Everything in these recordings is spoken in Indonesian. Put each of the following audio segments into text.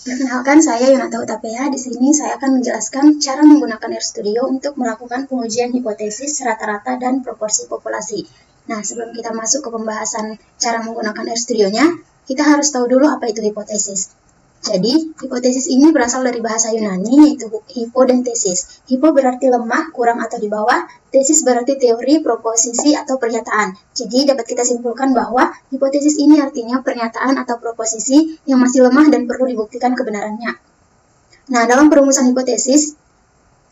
Perkenalkan, saya Yonata Utapea. Di sini saya akan menjelaskan cara menggunakan RStudio untuk melakukan pengujian hipotesis, rata-rata, dan proporsi populasi. Nah, sebelum kita masuk ke pembahasan cara menggunakan RStudio-nya, kita harus tahu dulu apa itu hipotesis. Jadi, hipotesis ini berasal dari bahasa Yunani, yaitu hipo dan tesis. Hipo berarti lemah, kurang atau di bawah. Tesis berarti teori, proposisi, atau pernyataan. Jadi, dapat kita simpulkan bahwa hipotesis ini artinya pernyataan atau proposisi yang masih lemah dan perlu dibuktikan kebenarannya. Nah, dalam perumusan hipotesis,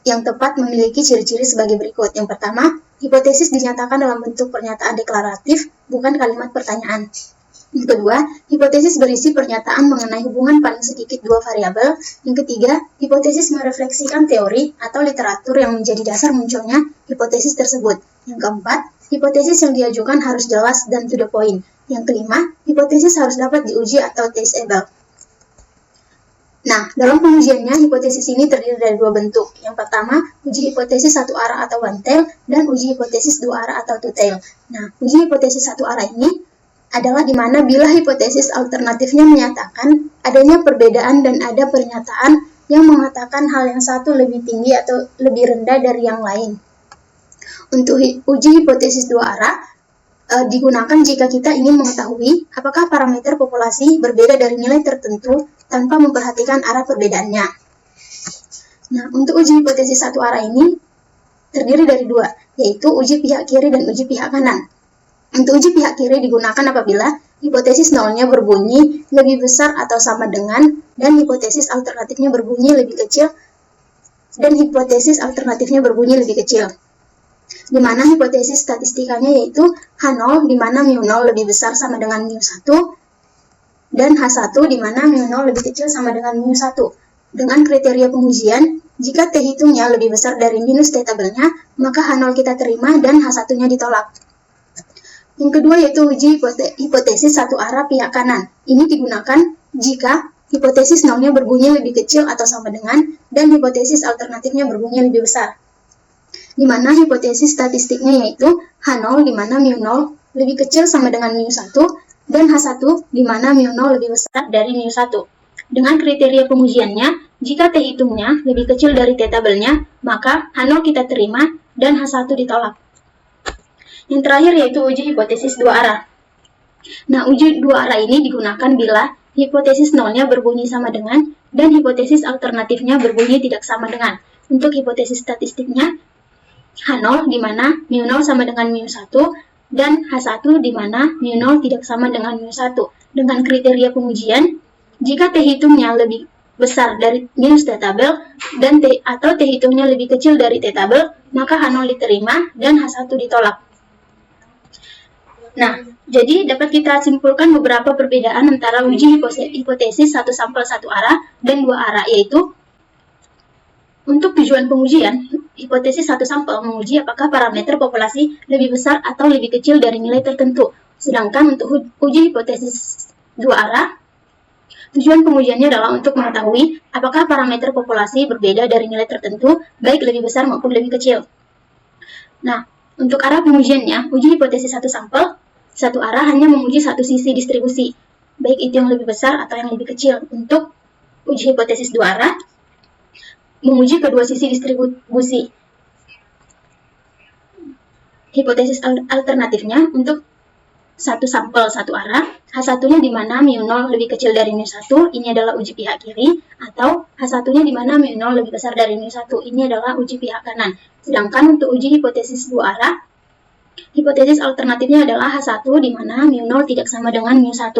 yang tepat memiliki ciri-ciri sebagai berikut. Yang pertama, hipotesis dinyatakan dalam bentuk pernyataan deklaratif, bukan kalimat pertanyaan. Yang kedua, hipotesis berisi pernyataan mengenai hubungan paling sedikit dua variabel. Yang ketiga, hipotesis merefleksikan teori atau literatur yang menjadi dasar munculnya hipotesis tersebut. Yang keempat, hipotesis yang diajukan harus jelas dan to the point. Yang kelima, hipotesis harus dapat diuji atau testable. Nah, dalam pengujiannya, hipotesis ini terdiri dari dua bentuk. Yang pertama, uji hipotesis satu arah atau one tail, dan uji hipotesis dua arah atau two tail. Nah, uji hipotesis satu arah ini adalah di mana bila hipotesis alternatifnya menyatakan adanya perbedaan dan ada pernyataan yang mengatakan hal yang satu lebih tinggi atau lebih rendah dari yang lain. Untuk uji hipotesis dua arah, digunakan jika kita ingin mengetahui apakah parameter populasi berbeda dari nilai tertentu tanpa memperhatikan arah perbedaannya. Nah, untuk uji hipotesis satu arah ini terdiri dari dua, yaitu uji pihak kiri dan uji pihak kanan. Untuk uji pihak kiri digunakan apabila hipotesis nolnya berbunyi lebih besar atau sama dengan, dan hipotesis alternatifnya berbunyi lebih kecil, dan hipotesis alternatifnya berbunyi lebih kecil. Di mana hipotesis statistikanya yaitu H0 di mana mu0 lebih besar sama dengan mu1, dan H1 di mana mu0 lebih kecil sama dengan mu1. Dengan kriteria pengujian, jika T hitungnya lebih besar dari minus T tabelnya, maka H0 kita terima dan H1-nya ditolak. Yang kedua yaitu uji hipotesis satu arah pihak kanan. Ini digunakan jika hipotesis nolnya berbunyi lebih kecil atau sama dengan, dan hipotesis alternatifnya berbunyi lebih besar. Di mana hipotesis statistiknya yaitu H0 di mana mu0 lebih kecil sama dengan mu1, dan H1 di mana mu0 lebih besar dari mu1. Dengan kriteria pengujiannya, jika T hitungnya lebih kecil dari T tabelnya, maka H0 kita terima dan H1 ditolak. Yang terakhir yaitu uji hipotesis dua arah. Nah, uji dua arah ini digunakan bila hipotesis nolnya berbunyi sama dengan, dan hipotesis alternatifnya berbunyi tidak sama dengan. Untuk hipotesis statistiknya, H0 di mana mu0 sama dengan mu1, dan H1 di mana mu0 tidak sama dengan mu1. Dengan kriteria pengujian, jika T hitungnya lebih besar dari minus T tabel, dan T hitungnya lebih kecil dari T tabel, maka H0 diterima dan H1 ditolak. Nah, jadi dapat kita simpulkan beberapa perbedaan antara uji hipotesis satu sampel satu arah dan dua arah, yaitu untuk tujuan pengujian, hipotesis satu sampel menguji apakah parameter populasi lebih besar atau lebih kecil dari nilai tertentu. Sedangkan untuk uji hipotesis dua arah, tujuan pengujiannya adalah untuk mengetahui apakah parameter populasi berbeda dari nilai tertentu, baik lebih besar maupun lebih kecil. Nah, untuk arah pengujiannya, uji hipotesis satu sampel satu arah hanya menguji satu sisi distribusi, baik itu yang lebih besar atau yang lebih kecil. Untuk uji hipotesis dua arah, menguji kedua sisi distribusi. Hipotesis alternatifnya untuk satu sampel satu arah, H1-nya di mana mu0 lebih kecil dari mu1, ini adalah uji pihak kiri, atau H1-nya di mana mu0 lebih besar dari mu1, ini adalah uji pihak kanan. Sedangkan untuk uji hipotesis dua arah, hipotesis alternatifnya adalah H1 di mana mu0 tidak sama dengan mu1.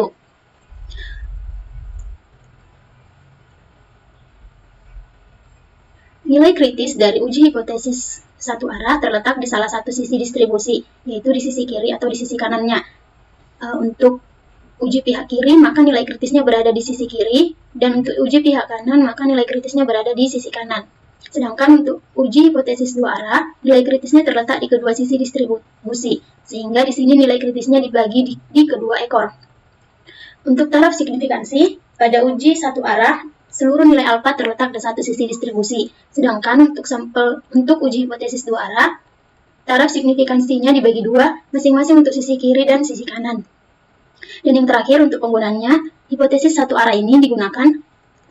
Nilai kritis dari uji hipotesis satu arah terletak di salah satu sisi distribusi, yaitu di sisi kiri atau di sisi kanannya. Untuk uji pihak kiri, maka nilai kritisnya berada di sisi kiri, dan untuk uji pihak kanan, maka nilai kritisnya berada di sisi kanan. Sedangkan untuk uji hipotesis dua arah, nilai kritisnya terletak di kedua sisi distribusi, sehingga di sini nilai kritisnya dibagi di kedua ekor. Untuk taraf signifikansi, pada uji satu arah, seluruh nilai alfa terletak di satu sisi distribusi. Sedangkan untuk uji hipotesis dua arah, taraf signifikansinya dibagi dua, masing-masing untuk sisi kiri dan sisi kanan. Dan yang terakhir untuk penggunaannya, hipotesis satu arah ini digunakan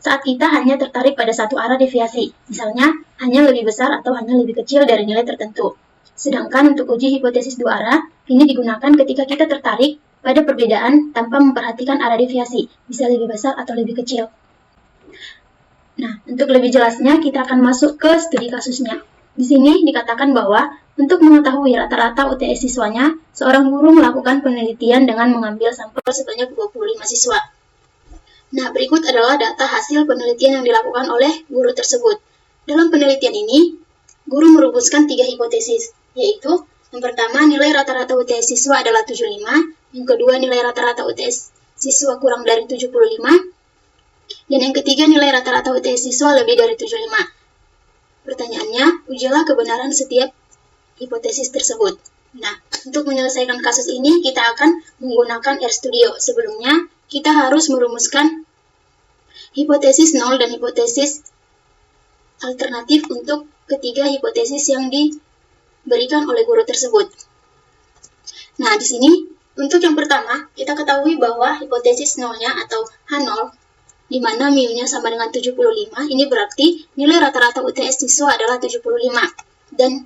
saat kita hanya tertarik pada satu arah deviasi, misalnya hanya lebih besar atau hanya lebih kecil dari nilai tertentu. Sedangkan untuk uji hipotesis dua arah, ini digunakan ketika kita tertarik pada perbedaan tanpa memperhatikan arah deviasi, bisa lebih besar atau lebih kecil. Nah, untuk lebih jelasnya, kita akan masuk ke studi kasusnya. Di sini dikatakan bahwa untuk mengetahui rata-rata UTS siswanya, seorang guru melakukan penelitian dengan mengambil sampel sebanyak 25 siswa. Nah, berikut adalah data hasil penelitian yang dilakukan oleh guru tersebut. Dalam penelitian ini, guru merumuskan 3 hipotesis, yaitu yang pertama, nilai rata-rata UTS siswa adalah 75, yang kedua, nilai rata-rata UTS siswa kurang dari 75, dan yang ketiga, nilai rata-rata UTS siswa lebih dari 75. Pertanyaannya, ujilah kebenaran setiap hipotesis tersebut. Nah, untuk menyelesaikan kasus ini, kita akan menggunakan RStudio. Sebelumnya, kita harus merumuskan hipotesis 0 dan hipotesis alternatif untuk ketiga hipotesis yang diberikan oleh guru tersebut. Nah, di sini, untuk yang pertama, kita ketahui bahwa hipotesis 0-nya atau H0, di mana mu-nya sama dengan 75, ini berarti nilai rata-rata UTS siswa adalah 75. Dan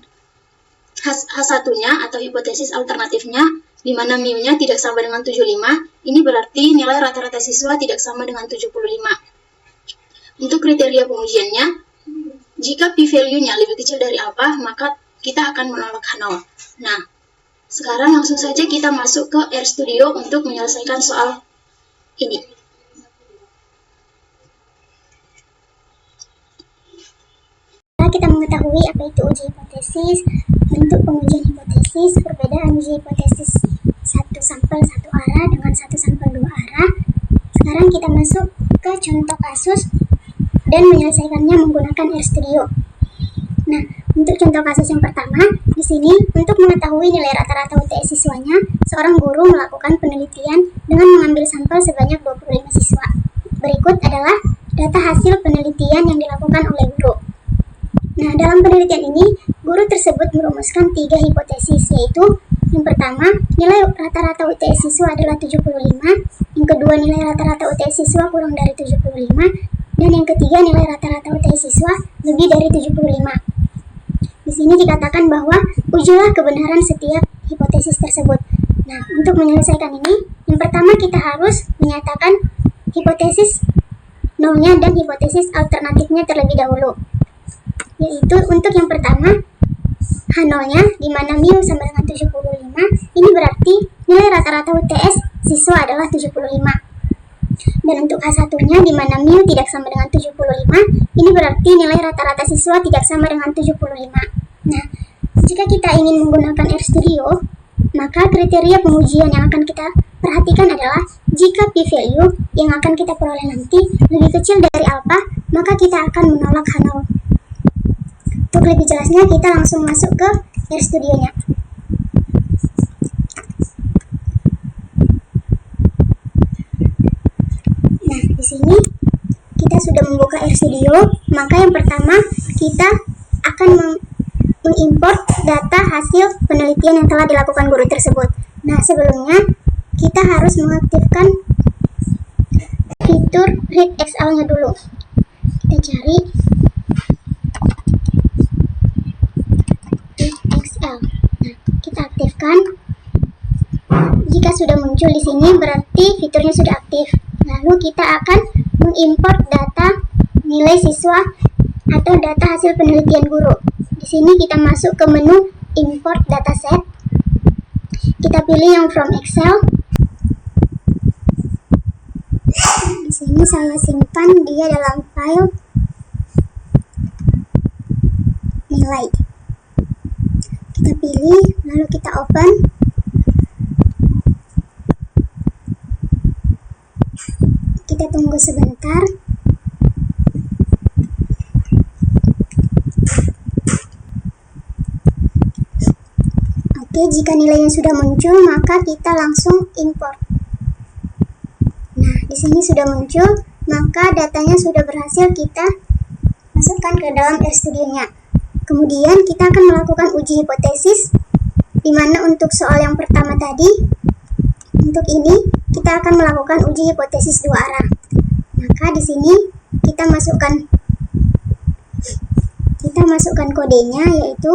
H1-nya atau hipotesis alternatifnya, di mana mu-nya tidak sama dengan 75, ini berarti nilai rata-rata siswa tidak sama dengan 75. Untuk kriteria pengujiannya, jika p-value-nya lebih kecil dari alpha, maka kita akan menolak H0. Nah, sekarang langsung saja kita masuk ke RStudio untuk menyelesaikan soal ini. Kita mengetahui apa itu uji hipotesis, bentuk pengujian hipotesis, perbedaan uji hipotesis satu sampel satu arah dengan satu sampel dua arah. Sekarang kita masuk ke contoh kasus dan menyelesaikannya menggunakan RStudio. Nah, untuk contoh kasus yang pertama, di sini untuk mengetahui nilai rata-rata UTS siswanya, seorang guru melakukan penelitian dengan mengambil sampel sebanyak 25 siswa. Berikut adalah data hasil penelitian yang dilakukan oleh guru. Nah, dalam penelitian ini, guru tersebut merumuskan 3 hipotesis, yaitu yang pertama, nilai rata-rata UTS siswa adalah 75, yang kedua, nilai rata-rata UTS siswa kurang dari 75, dan yang ketiga, nilai rata-rata UTS siswa lebih dari 75. Di sini dikatakan bahwa ujilah kebenaran setiap hipotesis tersebut. Nah, untuk menyelesaikan ini, yang pertama kita harus menyatakan hipotesis nolnya dan hipotesis alternatifnya terlebih dahulu. Yaitu untuk yang pertama, H0-nya di mana mu sama dengan 75, ini berarti nilai rata-rata UTS siswa adalah 75. Dan untuk H1-nya di mana mu tidak sama dengan 75, ini berarti nilai rata-rata siswa tidak sama dengan 75. Nah, jika kita ingin menggunakan RStudio, maka kriteria pengujian yang akan kita perhatikan adalah jika p-value yang akan kita peroleh nanti lebih kecil dari alpha, maka kita akan menolak H0. Untuk lebih jelasnya, kita langsung masuk ke RStudio-nya. Nah, di sini kita sudah membuka RStudio, maka yang pertama kita akan mengimport data hasil penelitian yang telah dilakukan guru tersebut. Nah, sebelumnya kita harus mengaktifkan fitur read XL-nya dulu. Kita cari XL. Nah, kita aktifkan. Jika sudah muncul di sini berarti fiturnya sudah aktif. Lalu kita akan mengimport data nilai siswa atau data hasil penelitian guru. Di sini kita masuk ke menu import dataset. Kita pilih yang from Excel. Di sini saya simpan dia dalam file nilai. Kita pilih, lalu kita open. Kita tunggu sebentar. Oke, jika nilainya sudah muncul, maka kita langsung import. Nah, di sini sudah muncul, maka datanya sudah berhasil kita masukkan ke dalam RStudio-nya. Kemudian kita akan melakukan uji hipotesis, di mana untuk soal yang pertama tadi, untuk ini kita akan melakukan uji hipotesis dua arah. Maka di sini kita kita masukkan kodenya, yaitu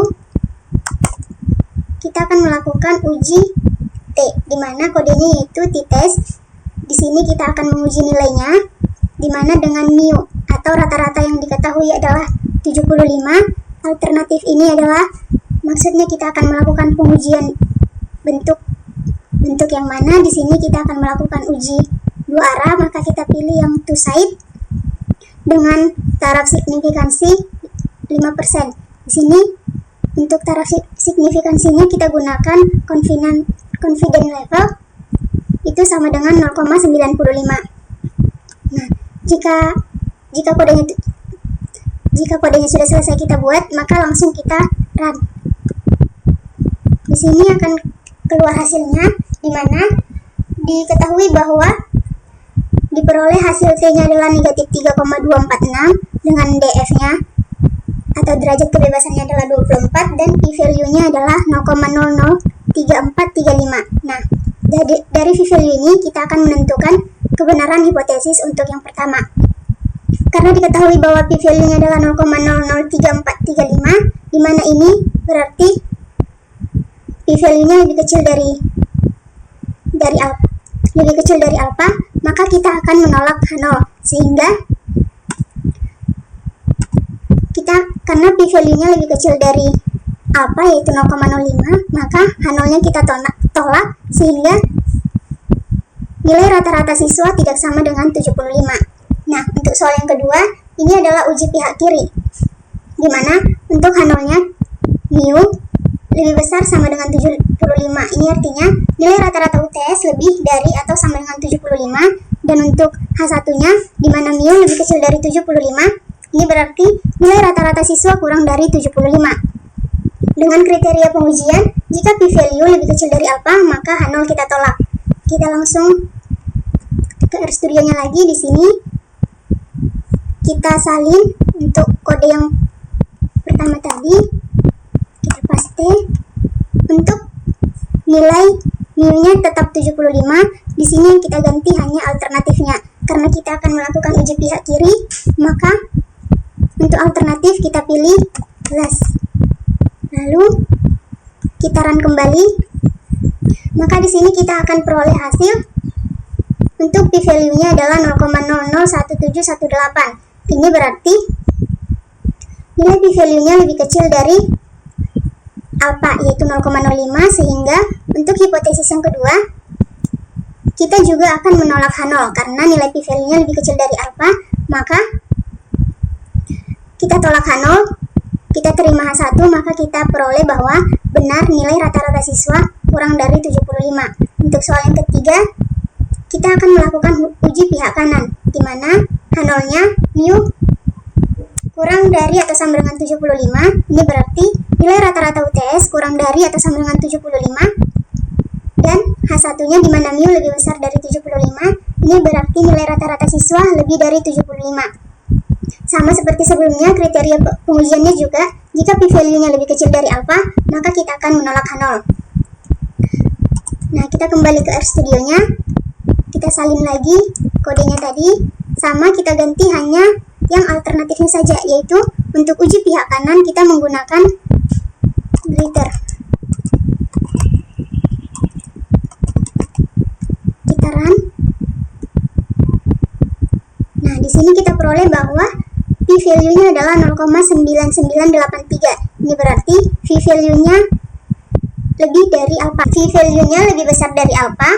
kita akan melakukan uji T, di mana kodenya yaitu t-test. Di sini kita akan menguji nilainya, di mana dengan mu atau rata-rata yang diketahui adalah 75. Alternatif ini adalah maksudnya kita akan melakukan pengujian bentuk yang mana. Di sini kita akan melakukan uji dua arah, maka kita pilih yang two side dengan taraf signifikansi 5%. Di sini untuk taraf signifikansinya kita gunakan confident level, itu sama dengan 0,95. Nah, jika kodenya sudah selesai kita buat, maka langsung kita run. Di sini akan keluar hasilnya, di mana diketahui bahwa diperoleh hasil T-nya adalah negatif 3,246 dengan DF-nya atau derajat kebebasannya adalah 24 dan p-value-nya adalah 0,003435. Nah, dari p-value ini kita akan menentukan kebenaran hipotesis untuk yang pertama. Karena diketahui bahwa p-value-nya adalah 0,003435, di mana ini berarti p-value-nya lebih kecil dari alpha, maka kita akan menolak H0, sehingga karena p-value-nya lebih kecil dari alpha yaitu 0,05, maka H0-nya kita tolak, sehingga nilai rata-rata siswa tidak sama dengan 75. Nah, untuk soal yang kedua, ini adalah uji pihak kiri, di mana untuk H0-nya mu lebih besar sama dengan 75. Ini artinya nilai rata-rata UTS lebih dari atau sama dengan 75, dan untuk H1-nya di mana mu lebih kecil dari 75, ini berarti nilai rata-rata siswa kurang dari 75. Dengan kriteria pengujian, jika p-value lebih kecil dari alpha, maka H0 kita tolak. Kita langsung ke RStudionya lagi. Di sini kita salin untuk kode yang pertama tadi, kita paste. Untuk nilai mu-nya tetap 75. Di sini yang kita ganti hanya alternatifnya. Karena kita akan melakukan uji pihak kiri, maka untuk alternatif kita pilih plus. Lalu kita run kembali. Maka di sini kita akan peroleh hasil untuk p-value-nya adalah 0,001718. Ini berarti nilai p-value-nya lebih kecil dari alpha yaitu 0,05, sehingga untuk hipotesis yang kedua kita juga akan menolak H0 karena nilai p-value-nya lebih kecil dari alpha, maka kita tolak H0, kita terima H1, maka kita peroleh bahwa benar nilai rata-rata siswa kurang dari 75. Untuk soal yang ketiga, kita akan melakukan uji pihak kanan, di mana H0-nya mu kurang dari atau sama dengan 75. Ini berarti nilai rata-rata UTS kurang dari atau sama dengan 75, dan H1-nya di mana mu lebih besar dari 75. Ini berarti nilai rata-rata siswa lebih dari 75. Sama seperti sebelumnya, kriteria pengujiannya juga, jika p-value-nya lebih kecil dari alpha, maka kita akan menolak H0. Nah, kita kembali ke RStudionya, kita salin lagi kodenya tadi, sama kita ganti hanya yang alternatifnya saja, yaitu untuk uji pihak kanan kita menggunakan greater. Kita run. Nah, di sini kita peroleh bahwa p-value-nya adalah 0,9983. Ini berarti p-value-nya lebih dari alpha. P-value-nya lebih besar dari alpha,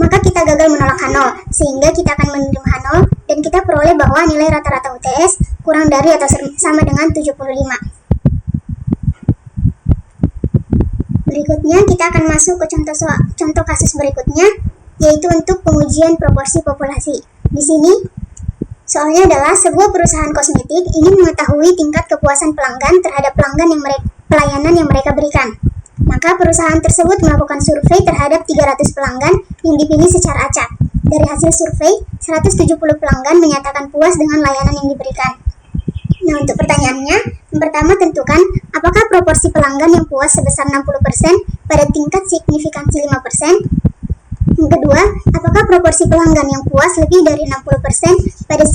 maka kita gagal menolak H0, sehingga kita akan menerima H0 dan kita peroleh bahwa nilai rata-rata UTS kurang dari atau sama dengan 75. Berikutnya kita akan masuk ke contoh kasus berikutnya, yaitu untuk pengujian proporsi populasi. Di sini soalnya adalah sebuah perusahaan kosmetik ingin mengetahui tingkat kepuasan pelanggan terhadap pelayanan yang mereka berikan. Maka perusahaan tersebut melakukan survei terhadap 300 pelanggan yang dipilih secara acak. Dari hasil survei, 170 pelanggan menyatakan puas dengan layanan yang diberikan. Nah, untuk pertanyaannya, yang pertama tentukan apakah proporsi pelanggan yang puas sebesar 60% pada tingkat signifikansi 5%. Yang kedua, apakah proporsi pelanggan yang puas lebih dari 60% pada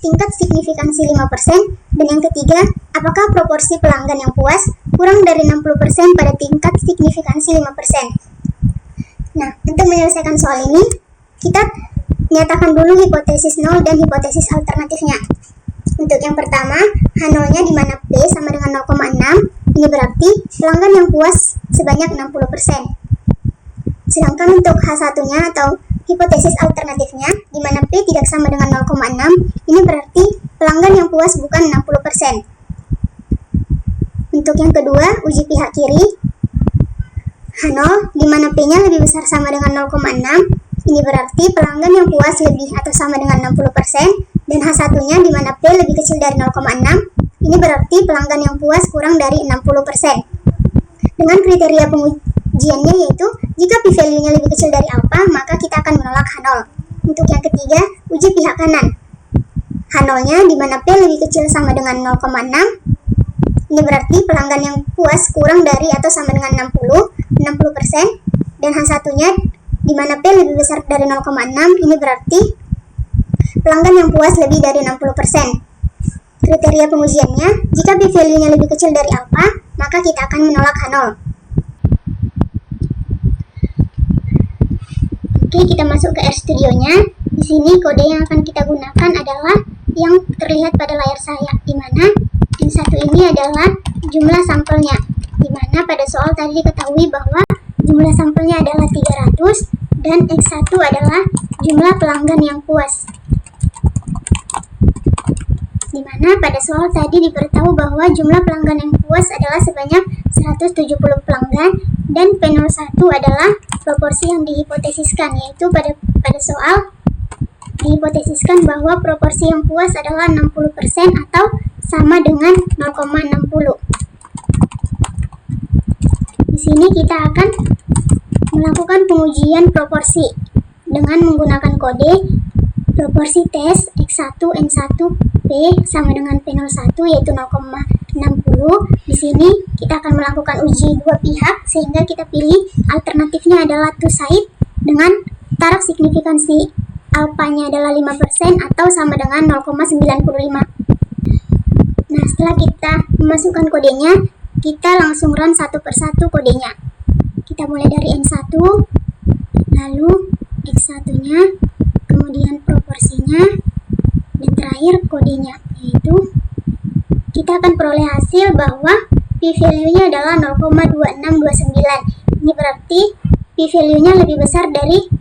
tingkat signifikansi 5%, dan yang ketiga, apakah proporsi pelanggan yang puas kurang dari 60% pada tingkat signifikansi 5%. Nah, untuk menyelesaikan soal ini, kita nyatakan dulu hipotesis nol dan hipotesis alternatifnya. Untuk yang pertama, H0-nya di mana P sama dengan 0,6, ini berarti pelanggan yang puas sebanyak 60%. Sedangkan untuk H1-nya atau hipotesis alternatifnya, di mana P tidak sama dengan 0,6, ini berarti pelanggan yang puas bukan 60%. Untuk yang kedua, uji pihak kiri, H0, di mana P-nya lebih besar sama dengan 0,6, ini berarti pelanggan yang puas lebih atau sama dengan 60%, dan H1-nya di mana P lebih kecil dari 0,6, ini berarti pelanggan yang puas kurang dari 60%. Dengan kriteria pengujiannya yaitu, jika p-value-nya lebih kecil dari alpha, maka kita akan menolak H0. Untuk yang ketiga, uji pihak kanan. H0-nya di mana P lebih kecil sama dengan 0,6, ini berarti pelanggan yang puas kurang dari atau sama dengan 60%, dan H1-nya di mana P lebih besar dari 0,6, ini berarti pelanggan yang puas lebih dari 60%. Kriteria pengujiannya, jika p-value-nya lebih kecil dari alpha, maka kita akan menolak H0. Oke, kita masuk ke RStudio-nya. Di sini kode yang akan kita gunakan adalah yang terlihat pada layar saya, di mana N1 ini adalah jumlah sampelnya, di mana pada soal tadi diketahui bahwa jumlah sampelnya adalah 300 dan X1 adalah jumlah pelanggan yang puas. Di mana pada soal tadi diberitahu bahwa jumlah pelanggan yang puas adalah sebanyak 170 pelanggan dan P01 adalah proporsi yang dihipotesiskan, yaitu pada soal dihipotesiskan bahwa proporsi yang puas adalah 60% atau sama dengan 0,60. Di sini kita akan melakukan pengujian proporsi dengan menggunakan kode proporsi tes X1 N1 P sama dengan P01 yaitu 0,60. Di sini kita akan melakukan uji dua pihak sehingga kita pilih alternatifnya adalah two side dengan taraf signifikansi alpanya adalah 5% atau sama dengan 0,95. Nah, setelah kita memasukkan kodenya, kita langsung run satu persatu kodenya. Kita mulai dari N1, lalu X1-nya, kemudian proporsinya, dan terakhir kodenya, yaitu kita akan peroleh hasil bahwa p-value-nya adalah 0,2629. Ini berarti p-value-nya lebih besar dari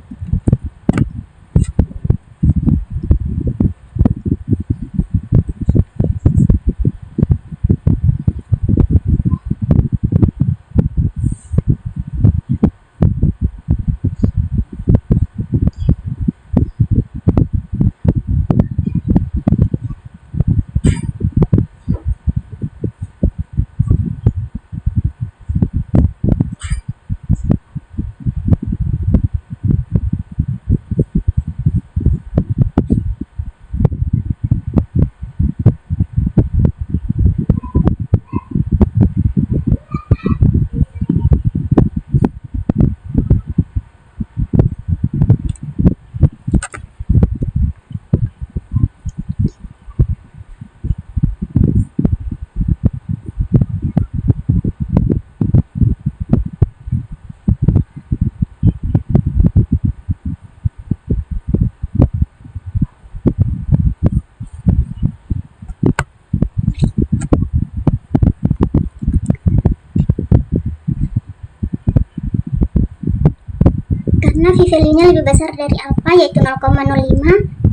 karena p-value-nya lebih besar dari alpha yaitu 0,05,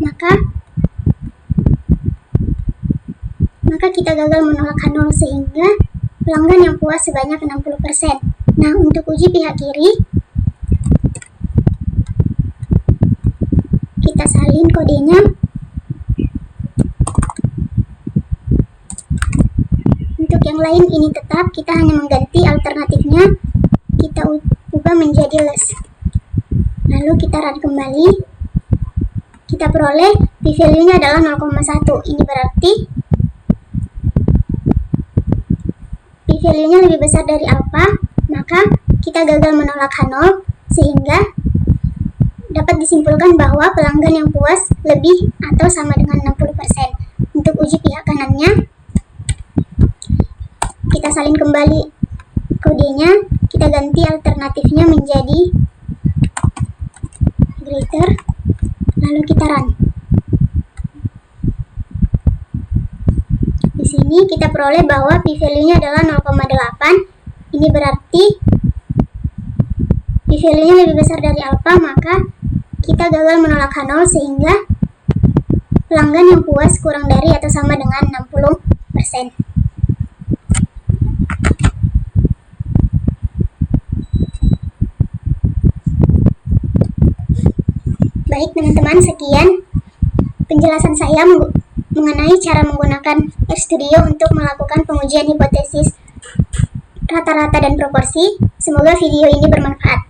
maka kita gagal menolak H0 sehingga pelanggan yang puas sebanyak 60%. Nah, untuk uji pihak kiri, kita salin kodenya. Untuk yang lain ini tetap, kita hanya mengganti alternatifnya, kita ubah menjadi less. Lalu kita run kembali, kita peroleh p-value-nya adalah 0,1. Ini berarti p-value-nya lebih besar dari alpha, maka kita gagal menolak H0 sehingga dapat disimpulkan bahwa pelanggan yang puas lebih atau sama dengan 60%. untuk uji pihak kanannya, kita salin kembali kodenya, kita ganti alternatifnya menjadi greater, lalu kita run. Di sini kita peroleh bahwa p-value-nya adalah 0,8. Ini berarti p-value-nya lebih besar dari alpha, maka kita gagal menolak H0 sehingga pelanggan yang puas kurang dari atau sama dengan 60%. Baik teman-teman, sekian penjelasan saya mengenai cara menggunakan RStudio untuk melakukan pengujian hipotesis rata-rata dan proporsi. Semoga video ini bermanfaat.